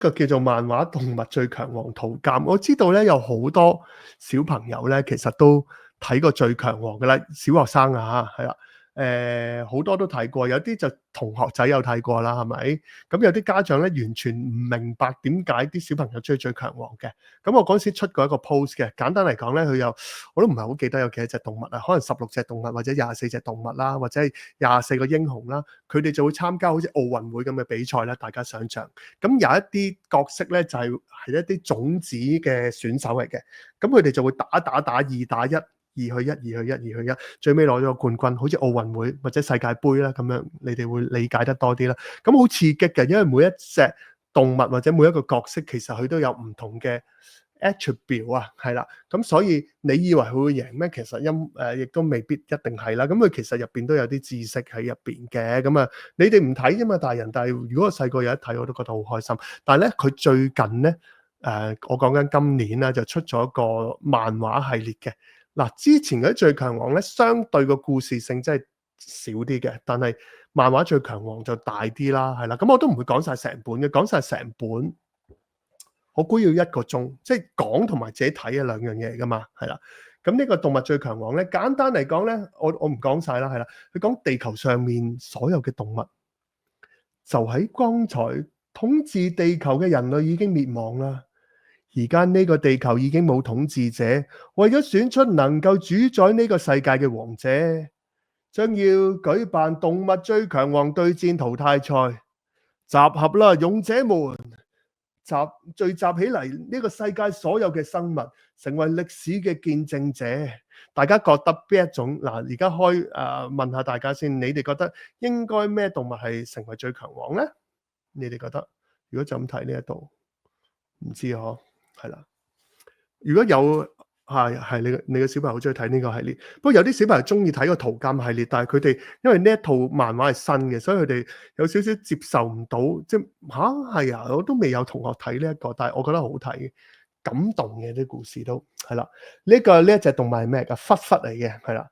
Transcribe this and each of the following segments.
個叫做漫畫動物最強王圖鑑，我知道咧有好多小朋友咧，其實都睇過最強王噶啦，小學生啊，係啦，好多都睇過，有啲就同學仔有睇過啦，係咪？咁有啲家長咧完全唔明白點解啲小朋友追最強王嘅。咁我嗰陣時出過一個 post 嘅，簡單嚟講咧，佢有我都唔係好記得有幾多隻動物啊，可能16隻動物或者24隻動物啦，或者係24個英雄啦，佢哋就會參加好似奧運會咁嘅比賽啦，大家想象。咁有一啲角色咧就係一啲種子嘅選手嚟嘅，咁佢哋就會打2打1，2去1，2去1，2去1，最尾攞咗個冠軍，好似奧運會或者世界盃啦咁樣，你哋會理解得多啲啦。咁好刺激嘅，因為每一隻動物或者每一個角色其實佢都有唔同嘅 attribute 啊，係啦。咁所以你以為佢會贏咩？其實亦都未必一定係啦。咁佢其實入邊都有啲知識喺入邊嘅。咁啊，你哋唔睇啫嘛，大人。但係如果我細個有一睇，我都覺得好開心。但係咧，佢最近咧，我講緊今年啦，就出咗一個漫畫系列嘅。嗱，之前嗰啲最強王咧，相對個故事性真係少啲嘅，但係漫畫最強王就大啲啦，係啦。咁我都唔會講晒成本嘅，講晒成本，我估要1個鐘，即係講同埋自己睇係兩樣嘢噶嘛，係啦。咁呢個動物最強王咧，簡單嚟講咧，我唔講晒啦，係啦。佢講地球上面所有嘅動物，就喺剛才統治地球嘅人類已經滅亡啦。而家呢個地球已經冇統治者，為咗選出能夠主宰呢個世界嘅王者，將要舉辦動物最強王對戰淘汰賽。集合啦，勇者們！聚集起嚟，呢個世界所有嘅生物，成為歷史嘅見證者。大家覺得邊一種？嗱，而家問下大家先，你哋覺得應該咩動物係成為最強王呢？你哋覺得？如果就咁睇呢一度，唔知嗬？係啦，如果有係你嘅小朋友好中意睇呢個系列，不過有啲小朋友中意睇個圖鑑系列，但係佢哋因為呢一套漫畫係新嘅，所以佢哋有少少接受唔到，即係係啊，我都未有同學睇呢一個，但係我覺得好睇，感動嘅啲故事都係啦。呢一隻動物係咩㗎？狒狒嚟嘅，係啦，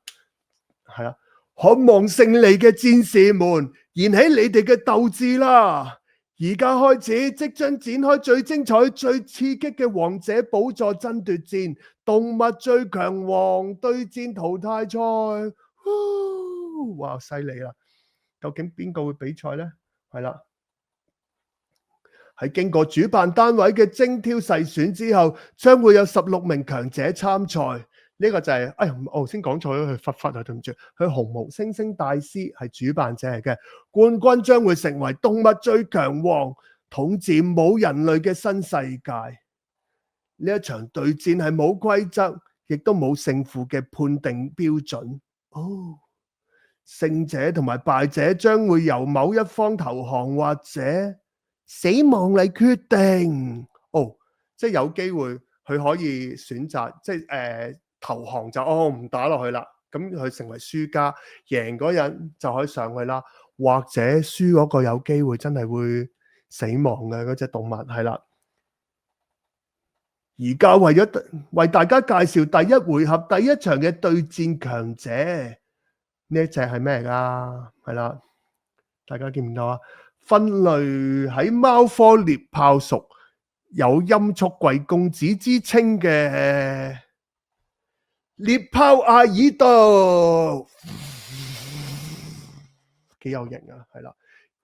係啦，渴望勝利嘅戰士們，燃起你哋嘅鬥志啦！而家開始，即將展開最精彩、最刺激嘅王者寶座爭奪戰——動物最強王對戰淘汰賽。哇，犀利啦！究竟邊個會比賽呢？係啦，喺經過主辦單位嘅精挑細選之後，將會有16名強者參賽。呢個就係，我先講錯咗，佢狒狒啊，對唔住，佢紅毛猩猩大師係主辦者嚟嘅，冠軍將會成為動物最強王，統治冇人類嘅新世界。呢一場對戰係冇規則，亦都冇勝負嘅判定標準。勝者同埋敗者將會由某一方投降或者死亡嚟決定。即係有機會佢可以選擇，即係投降就唔打落去啦，咁佢成為輸家，贏嗰人就可以上去啦，或者輸嗰個有機會真係會死亡嘅嗰隻動物，係啦。而家為大家介紹第一回合第一場嘅對戰強者，呢一隻係咩㗎？係啦，大家見唔到啊？分類喺貓科獵豹屬，有音速貴公子之稱嘅獵豹阿爾杜，幾有型啊！係啦，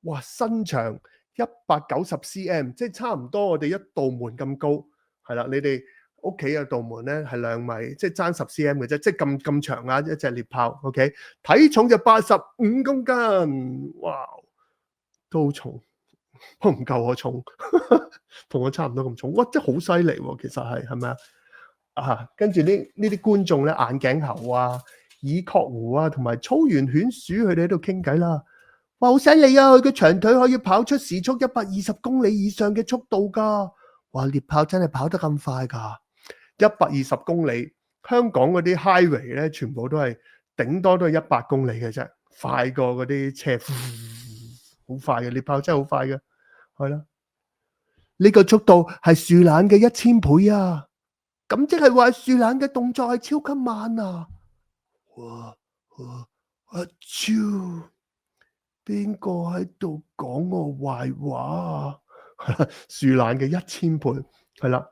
哇，身長190 cm， 即係差唔多我哋一道門咁高。係啦，你哋屋企嘅道門咧係2米，即係爭10 cm 嘅啫，即係咁長啊！一隻獵豹 ，OK， 體重就85公斤，哇，都好重，都唔夠我重，同我差唔多咁重，哇，真係好犀利喎！其實係咪啊？跟住呢啲觀眾咧，眼鏡猴啊、耳廓狐啊，同埋粗元犬鼠，佢哋喺度傾偈啦。哇，好犀利啊！佢嘅長腿可以跑出時速120公里以上嘅速度㗎。哇！獵豹真係跑得咁快㗎，120公里。香港嗰啲 highway 咧，全部都係頂多都係100公里嘅啫，快過嗰啲車，好快嘅。獵豹真係好快嘅，係啦。呢個速度係樹懶嘅1000倍啊！咁即係話樹懶嘅動作係超級慢啊！超，邊個喺度講我壞話啊？樹懶嘅1000倍，係啦。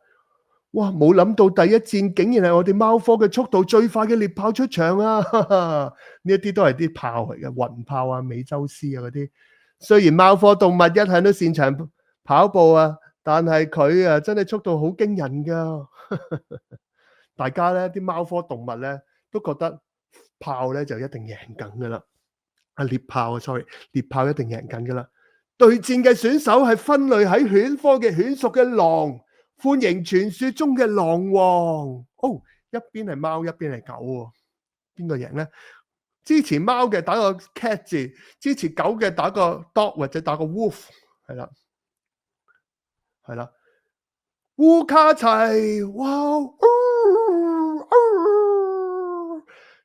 哇！冇諗到第一戰竟然係我哋貓科嘅速度最快嘅獵豹出場啊！呢一啲都係啲豹嚟嘅，雲豹啊、美洲獅啊嗰啲。雖然貓科動物一向都擅長跑步啊，但係佢啊真係速度好驚人㗎。大家咧啲貓科動物咧都覺得豹咧就一定贏緊㗎啦。獵豹啊，sorry，獵豹一定贏緊㗎啦。對戰嘅選手係分類喺犬科嘅犬屬嘅狼。歡迎傳說中嘅狼王。哦，一邊係貓，一邊係狗喎，邊個贏咧？支持貓嘅打個 cat 字，支持狗嘅打個 dog 或者打個 wolf， 係啦，係啦。烏卡齊，哇！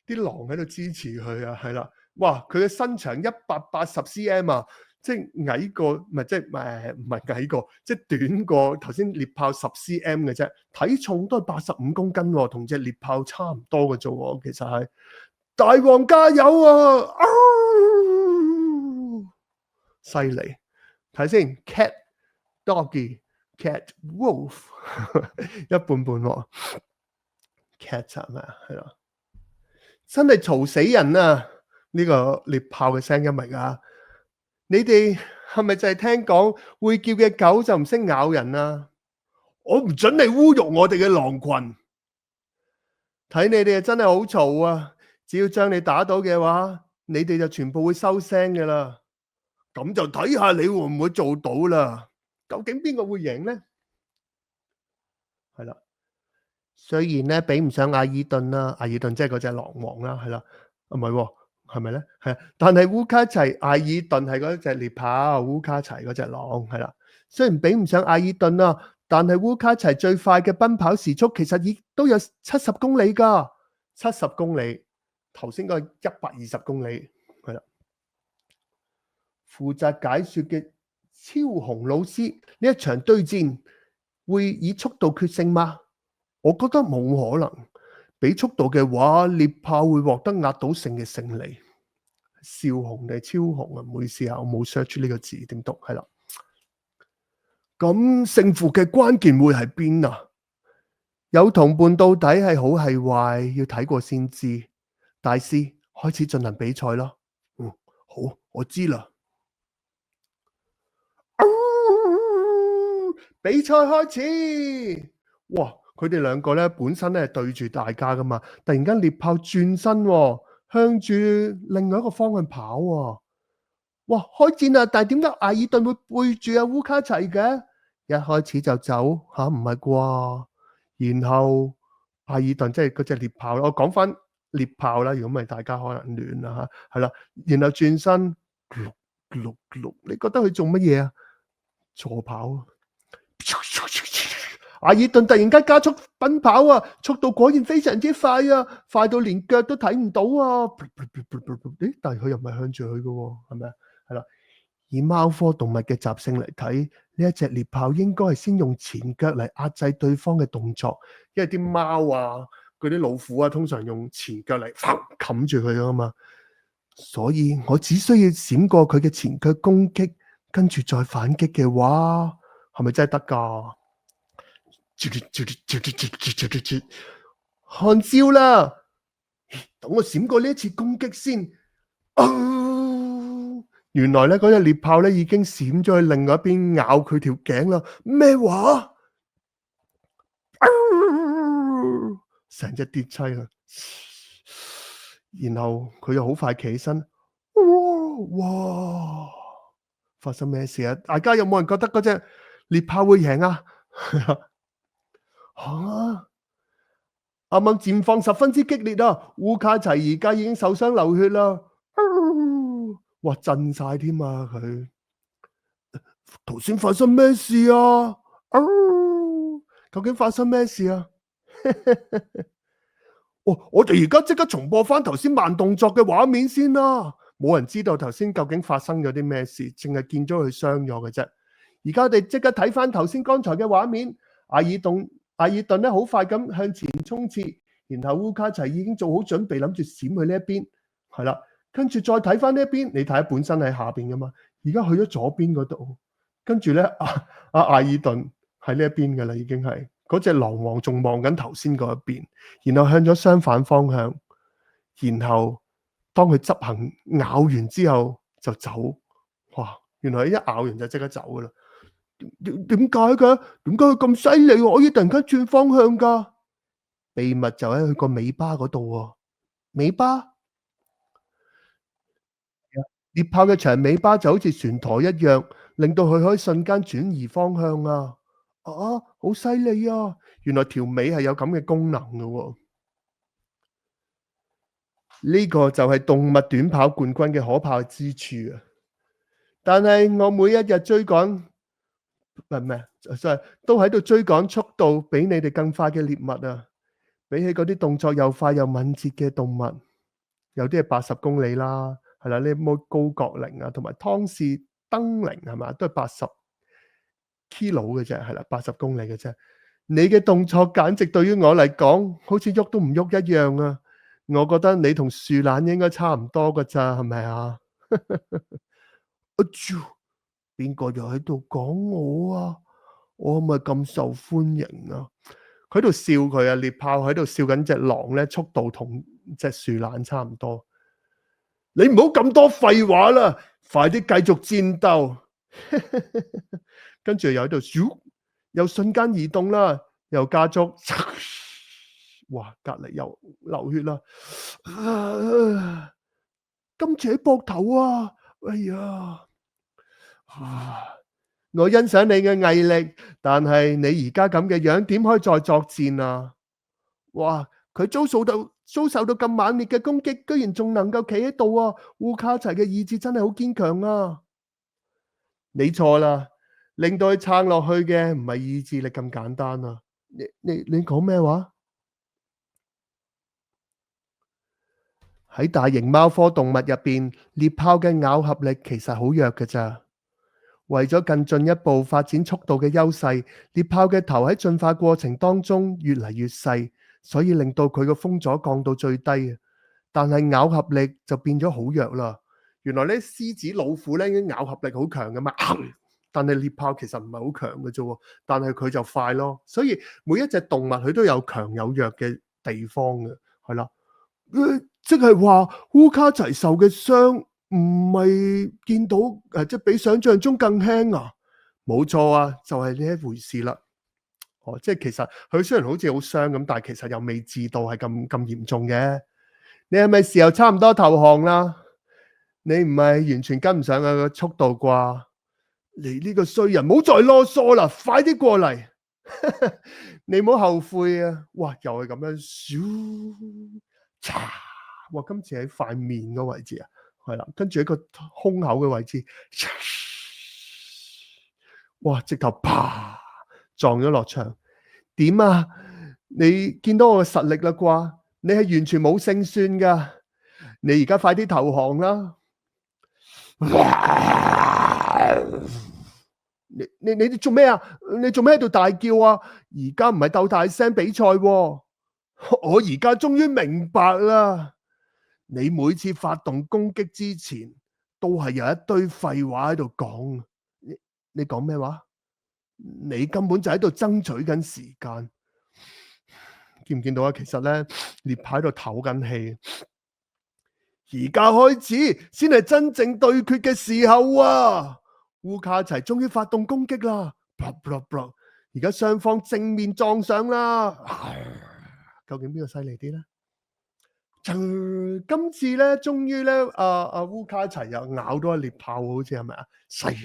啲狼喺度支持佢啊，係啦，哇！佢嘅身長180 cm 啊！即係矮過，唔係即係唔係矮過，即係短過頭先獵豹10 cm 嘅啫。體重都係85公斤喎，同隻獵豹差唔多嘅啫喎。其實係大王加油啊！犀利，睇先 cat doggy cat wolf 一半半喎。cat 係咪啊？係啦，真係嘈死人啊！呢個獵豹嘅聲音嚟㗎。你哋係咪就係聽講會叫嘅狗就唔識咬人啊？我唔准你侮辱我哋嘅狼群。睇你哋真係好嘈啊！只要將你打到嘅話，你哋就全部會收聲㗎啦。咁就睇下你會唔會做到啦。究竟邊個會贏呢？係啦，雖然咧比唔上阿爾頓啦，阿爾頓即係嗰隻狼王啦，係啦，唔係喎。係咪咧？係啊，但係烏卡齊、阿爾頓係嗰隻獵豹，烏卡齊嗰隻狼係啦。雖然比唔上阿爾頓啦，但係烏卡齊最快嘅奔跑時速其實亦都有70公里㗎，70公里。頭先嗰120公里係啦。負責解說嘅超雄老師，呢一場對戰會以速度決勝嗎？我覺得冇可能。比速度嘅話，獵豹會獲得壓倒性嘅勝利。少雄定係超雄啊？唔好意思啊，我冇 search 呢個字點讀，係啦。咁勝負嘅關鍵會喺邊啊？有同伴到底係好係壞，要睇過先知。大師，開始進行比賽啦。好，我知啦。比賽開始。哇！佢哋兩個咧本身咧係對住大家噶嘛，突然間獵豹轉身，向住另外一個方向跑喎。哇！開戰啦！但係點解阿爾頓會背住阿烏卡齊嘅？一開始就走吓，唔係啩？然後阿爾頓即係嗰隻獵豹啦，我講翻獵豹啦，如果唔係大家可能亂啦吓，係啦。然後轉身，你覺得佢做乜嘢啊？助跑啊！阿爾頓突然間加速奔跑啊，速度果然非常之快啊，快到連腳都睇唔到啊！咦？但係佢又唔係向住佢嘅喎，係咪啊？係啦，以貓科動物嘅習性嚟睇，呢一隻獵豹應該係先用前腳嚟壓制對方嘅動作，因為啲貓啊、嗰啲老虎啊，通常用前腳嚟冚住佢㗎嘛，所以我只需要閃過佢嘅前腳攻擊，跟住再反擊嘅話，係咪真係得㗎？看招啦！等我閃過呢一次攻擊先。原來咧嗰隻獵豹咧已經閃咗去另外一邊咬佢條頸啦。咩話？成隻跌棲啦。然後佢又好快企起身。哇！發生咩事啊？大家有冇人覺得嗰隻獵豹會贏啊？啱啱戰況十分之激烈啊！烏卡齊而家已經受傷流血啦，哇震晒添啊！佢頭先發生咩事啊？究竟發生咩事啊？我哋而家即刻重播翻頭先慢動作嘅畫面先啦。冇人知道頭先究竟發生咗啲咩事，淨係見咗佢傷咗嘅啫。而家我哋即刻睇翻頭先剛才嘅畫面，阿爾頓咧好快咁向前衝刺，然後烏卡齊已經做好準備，諗住閃去呢一邊，係啦。跟住再睇翻呢一邊，你睇下本身喺下邊噶嘛，而家去咗左邊嗰度，跟住咧，阿艾爾頓喺呢一邊㗎啦，已經係嗰隻狼王仲望緊頭先嗰一邊，然後向咗相反方向，然後當佢執行咬完之後就走。哇！原來一咬完就即刻走㗎啦。點解嘅？點解佢咁犀利可以突然間轉方向㗎？秘密就喺佢個尾巴嗰度喎。尾巴，獵豹嘅長尾巴就好似船舵一樣，令到佢可以瞬間轉移方向啊！啊，好犀利啊！原來條尾係有咁嘅功能嘅喎。呢個就係動物短跑冠軍嘅可怕之處啊！但係我每一日追趕，唔係咩，sorry，都喺度追趕速度比你哋更快嘅獵物啊！比起嗰啲動作又快又敏捷嘅動物，有啲係80公里啦，係啦，呢啲高角羚啊，同埋湯氏登羚係嘛，都係80 kilo 嘅啫，係啦，80公里嘅啫。你嘅動作簡直對於我嚟講，好似喐都唔喐一樣啊！我覺得你同樹懶應該差唔多㗎咋，係咪啊？邊個又喺度講我啊？我係咪咁受歡迎啊？佢喺度笑佢啊，獵豹喺度笑緊隻狼咧，速度同隻樹懶差唔多。你唔好咁多廢話啦，快啲繼續戰鬥。跟住又喺度咻，又瞬間移動啦，又加速。哇！隔離又流血啦。今次喺膊頭啊！哎呀！我欣賞你嘅毅力，但係你而家咁嘅樣，點可以再作戰啊？哇！佢遭受到咁猛烈嘅攻擊，居然仲能夠企喺度啊！烏卡齊嘅意志真係好堅強啊！你錯啦，令到佢撐落去嘅唔係意志力咁簡單啊！你講咩話？喺大型貓科動物入邊，獵豹嘅咬合力其實好弱嘅咋。為咗更進一步發展速度嘅優勢，獵豹嘅頭喺進化過程當中越嚟越細，所以令到佢個風阻降到最低。但係咬合力就變咗好弱啦。原來咧，獅子、老虎咧，咬合力好強噶嘛，但係獵豹其實唔係好強嘅啫。但係佢就快咯。所以每一隻動物佢都有強有弱嘅地方嘅，係啦。即係話烏卡齊受嘅傷。唔係見到即係比想象中更輕啊！冇錯啊，就係呢一回事啦。即係其實佢雖然好似好傷咁，但係其實又未至到係咁嚴重嘅。你係咪時候差唔多投降啦？你唔係完全跟唔上佢個速度啩？你呢個衰人，唔好再囉嗦啦，快啲過嚟！你唔好後悔啊！哇，又係咁樣，咻，哇，今次喺塊面個位置啊！係啦，跟住喺個胸口嘅位置，哇！直頭啪撞咗落牆。點啊？你見到我嘅實力啦啩？你係完全冇勝算噶。你而家快啲投降啦！你哋做咩啊？你做咩喺度大叫啊？而家唔係鬥大聲比賽喎。我而家終於明白啦。你每次發動攻擊之前，都係有一堆廢話喺度講。你講咩話？你根本就喺度爭取緊時間。見唔見到啊？其實咧，獵豹喺度唞緊氣。而家開始先係真正對決嘅時候啊！烏卡齊終於發動攻擊啦！而家雙方正面撞上啦！究竟邊個犀利啲咧？今次咧，終於咧，阿烏卡齊又咬到阿獵豹，好似係咪啊？細，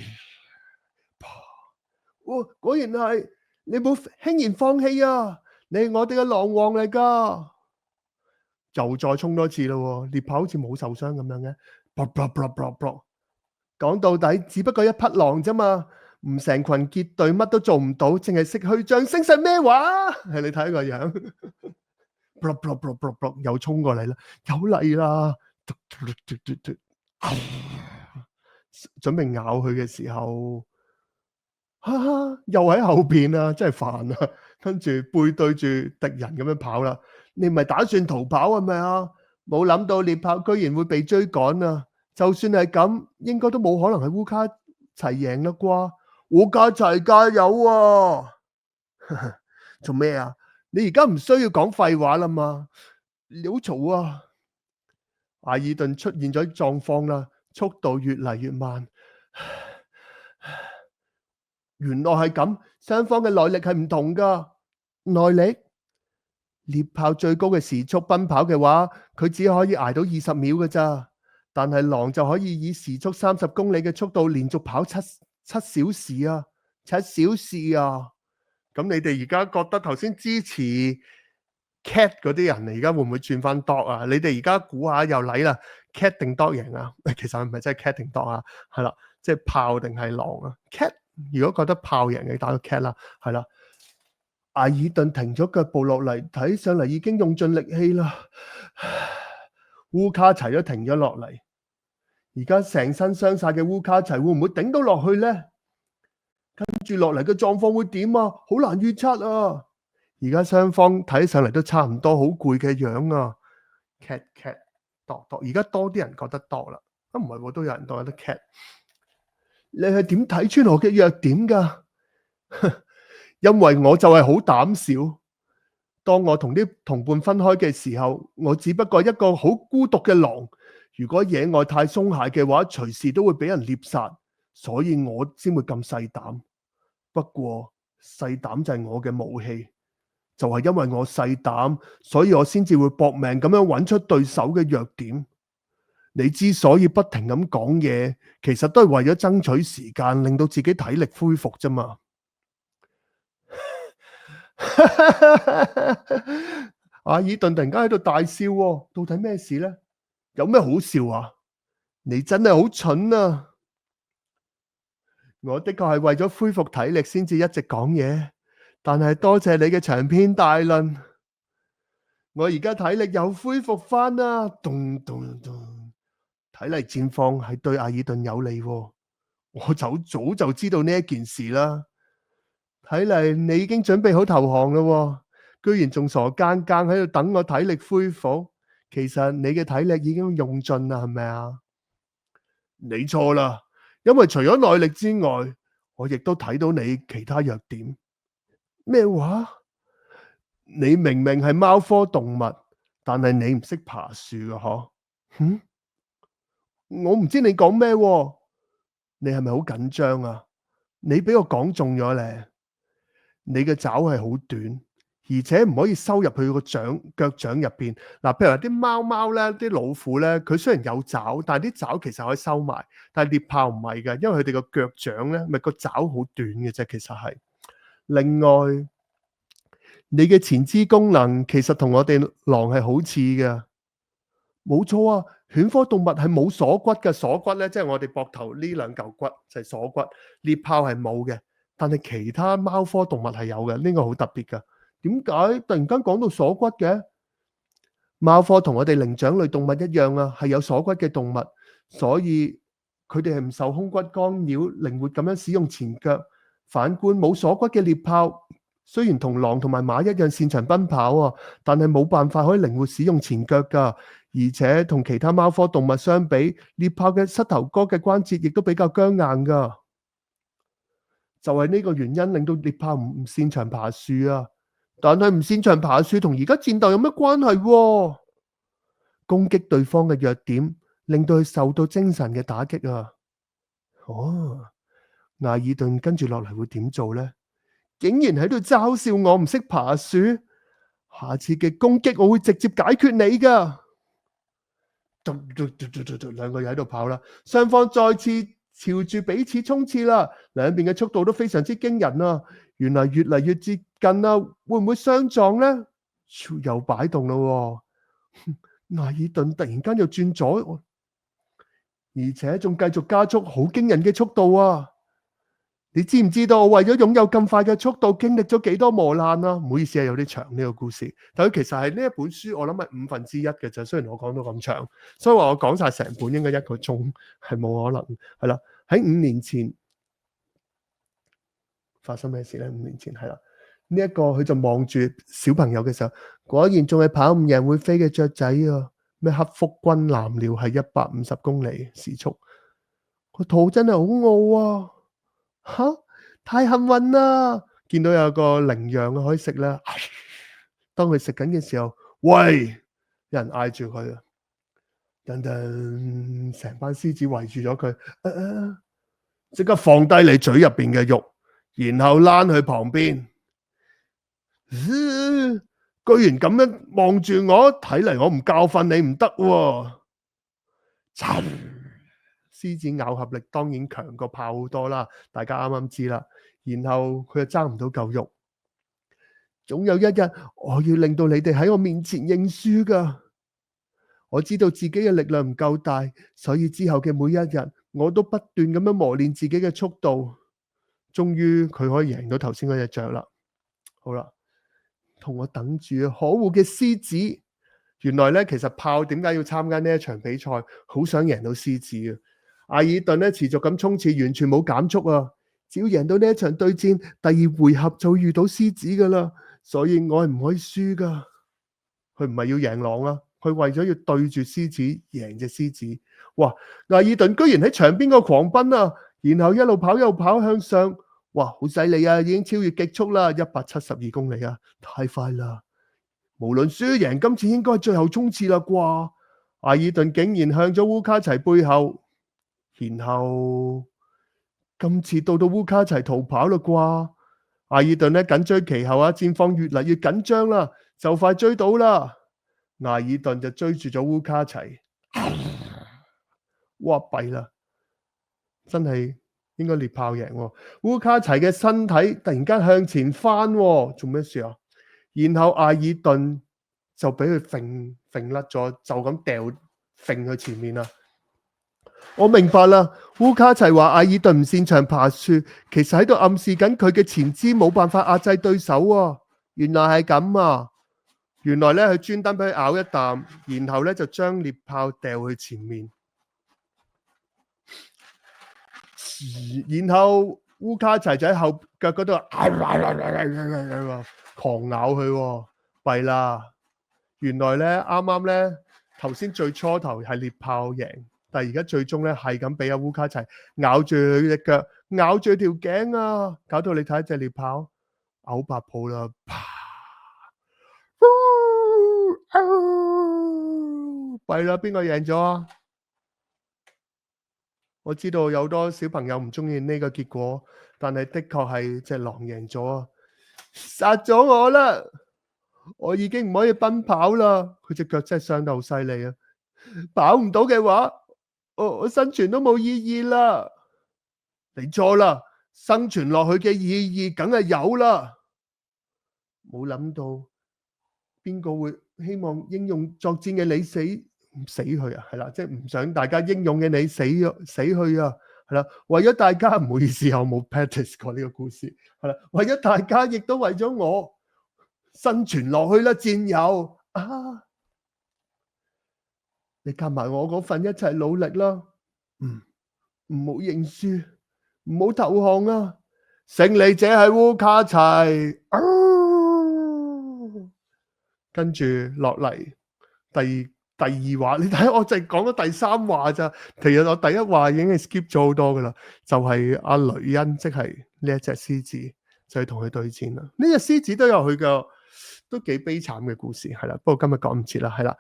果然係，你冇輕言放棄啊！你係我哋嘅狼王嚟噶，又再衝多次咯。獵豹好似冇受傷咁樣嘅，講到底只不過一匹狼啫嘛，唔成群結隊乜都做唔到，淨係識虛張聲勢咩話？係你睇個樣。又衝過嚟啦，又嚟啦，準備咬佢嘅時候，又喺後邊啊，真係煩啊！跟住背對住敵人咁樣跑啦，你唔係打算逃跑係咪啊？冇諗到獵豹居然會被追趕啊！就算係咁，應該都冇可能係烏卡齊贏啦啩？烏卡齊加油啊！做咩啊？你而家唔需要講廢話啦嘛？你好嘈啊！阿爾頓出現咗狀況啦，速度越嚟越慢。原來係咁，雙方嘅耐力係唔同噶。耐力？獵豹最高嘅時速奔跑嘅話，佢只可以捱到20秒㗎咋。但係狼就可以以時速30公里嘅速度連續跑七小時啊！7小時啊！咁你哋而家覺得頭先支持 cat 嗰啲人，而家會唔會轉翻 dog 啊？你哋而家估下又嚟啦，cat 定 dog 贏啊？其實係咪真係 cat 定 dog 啊？係啦，即係豹定係狼啊 ？cat 如果覺得豹贏嘅，打個 cat 啦，係啦。艾爾頓停咗腳步落嚟，睇上嚟已經用盡力氣啦。烏卡齊都停咗落嚟，而家成身傷晒嘅烏卡齊會唔會頂到落去呢？跟住落嚟嘅狀況會點啊？好難預測啊！而家雙方睇上嚟都差唔多，好攰嘅樣啊。cat cat dog dog，而家多啲人覺得 dog 啦，唔係喎，都有人覺得 cat。你係點睇穿我嘅弱點噶？因為我就係好膽小。當我同啲同伴分開嘅時候，我只不過一個好孤獨嘅狼。如果野外太鬆懈嘅話，隨時都會俾人獵殺，所以我先會咁細膽。不過細膽就係我嘅武器，就係因為我細膽，所以我先至會搏命咁樣揾出對手嘅弱點。你之所以不停咁講嘢，其實都係為咗爭取時間，令到自己體力恢復啫嘛。阿爾頓突然間喺度大笑喎，到底咩事呢？有咩好笑啊？你真係好蠢啊！我的確係為咗恢復體力先至一直講嘢，但係多謝你嘅長篇大論，我而家體力又恢復翻啦。咚咚咚，睇嚟戰況係對阿爾頓有利喎。我早就知道呢一件事啦。睇嚟你已經準備好投降啦，居然仲傻更更喺度等我體力恢復。其實你嘅體力已經用盡啦，係咪啊？你錯啦，因為除咗耐力之外，我亦都睇到你其他弱點。咩話？你明明係貓科動物，但係你唔識爬樹㗎嗬？我唔知你講咩喎，你係咪好緊張啊？你俾我講中咗咧。你嘅爪係好短，而且唔可以收入去個腳掌入邊。嗱，譬如話啲貓咧，啲老虎咧，佢雖然有爪，但係啲爪其實可以收埋。但係獵豹唔係嘅，因為佢哋個腳掌咧，咪個爪好短嘅啫。其實係。另外，你嘅前肢功能其實同我哋狼係好似嘅。冇錯啊，犬科動物係冇鎖骨嘅。鎖骨咧，即係我哋膊頭呢兩嚿骨就係鎖骨。獵豹係冇嘅。但係其他貓科動物係有嘅，呢個好特別㗎。點解突然間講到鎖骨嘅？貓科同我哋靈長類動物一樣啊，係有鎖骨嘅動物，所以佢哋係唔受胸骨干擾，靈活咁樣使用前腳。反觀冇鎖骨嘅獵豹，雖然同狼同埋馬一樣擅長奔跑啊，但係冇辦法可以靈活使用前腳㗎。而且同其他貓科動物相比，獵豹嘅膝頭哥嘅關節亦都比較僵硬㗎。就係呢個原因令到獵豹唔擅長爬樹啊！但係唔擅長爬樹同而家戰鬥有咩關係喎？攻擊對方嘅弱點，令到佢受到精神嘅打擊啊！哦，艾爾頓跟住落嚟會點做呢？竟然喺度嘲笑我唔識爬樹，下次嘅攻擊我會直接解決你㗎！兩個人喺度跑啦，雙方再次朝住彼此衝刺啦，兩邊嘅速度都非常之驚人啊！原來越嚟越接近啦，會唔會相撞呢？又擺動啦，艾爾頓突然間又轉左，而且仲繼續加速，好驚人嘅速度啊！你知唔知道我為咗擁有咁快嘅速度，經歷咗幾多磨難啊？唔好意思啊，有啲長呢個故事，但佢其實係呢一本書，我諗係1/5嘅啫。雖然我講到咁長，所以話我講晒成本應該1個鐘係冇可能。係啦，喺5年前發生咩事咧？5年前係啦，呢一個佢就望住小朋友嘅時候，果然仲係跑唔贏會飛嘅雀仔啊！咩黑腹軍藍鳥係150公里時速，個肚真係好餓啊！吓，太幸運啦！見到有個羚羊可以食啦。當佢食緊嘅時候，喂，有人嗌住佢啊！噔噔，成班獅子圍住咗佢，即刻放低你嘴入邊嘅肉，然後躝去旁邊。居然咁樣望住我，睇嚟我唔教訓你唔得喎。獅子咬合力當然強過豹好多啦，大家啱啱知啦。然後佢就爭唔到嚿肉。總有一日，我要令到你哋喺我面前認輸㗎。我知道自己嘅力量唔夠大，所以之後嘅每一日，我都不斷咁樣磨練自己嘅速度。終於佢可以贏到頭先嗰隻雀啦。好啦。同我等住啊！可惡嘅獅子，原來咧其實豹點解要參加呢一場比賽？好想贏到獅子啊！阿爾頓咧持續咁衝刺，完全冇減速啊！只要贏到呢一場對戰，第二回合就會遇到獅子噶啦，所以我係唔可以輸噶。佢唔係要贏狼啊，佢為咗要對住獅子贏隻獅子。哇！阿爾頓居然喺場邊個狂奔啊，然後一路跑又跑向上。哇，好犀利啊！已經超越極速啦，172公里啊，太快啦！無論輸贏，今次應該係最後衝刺啦啩？阿爾頓竟然向咗烏卡齊背後，然後今次到烏卡齊逃跑啦啩？阿爾頓咧緊追其後啊，戰況越嚟越緊張啦，就快追到啦！阿爾頓就追住咗烏卡齊，哇弊啦，真係〜應該獵豹贏喎，烏卡齊嘅身體突然間向前翻，做咩事啊？然後阿爾頓就俾佢揈甩咗，就咁掉揈去前面啦。我明白啦，烏卡齊話阿爾頓唔擅長爬樹，其實喺度暗示緊佢嘅前肢冇辦法壓制對手啊。原來係咁啊！原來咧佢專登俾佢咬一啖，然後咧就將獵豹掉去前面。然後烏卡齊就喺後腳嗰度狂咬佢，弊啦！原來咧啱啱咧頭先最初頭係獵豹贏，但係而家最終咧係咁俾阿烏卡齊咬住佢隻腳，咬住條頸啊！搞到你睇一隻獵豹嘔白泡啦！弊啦，邊個贏咗啊？我知道有好多小朋友唔中意呢個結果，但係的確係隻狼贏咗啊！殺咗我啦！我已經唔可以奔跑啦！佢隻腳真係傷得好犀利啊！跑唔到嘅話，我生存都冇意義啦！你錯啦，生存落去嘅意義梗係有啦！冇諗到邊個會希望英勇作戰嘅你死去啊，係啦，即係唔想大家英勇嘅你死去啊，係啦，為咗大家，唔好意思，我冇 practice 過呢個故事，係啦，為咗大家，亦都為咗我生存落去啦，戰友啊，你夾埋我嗰份一齊努力啦，唔好認輸，唔好投降啊，勝利者係烏卡齊，跟住落嚟第二話，你睇我淨係講咗第三話咋，其實我第一話已經係 skip 咗好多噶啦，就係阿雷恩，即係呢一隻獅子，就係同佢對戰啦。呢隻獅子都有佢嘅都幾悲慘嘅故事，係啦，不過今日講唔切啦，係啦，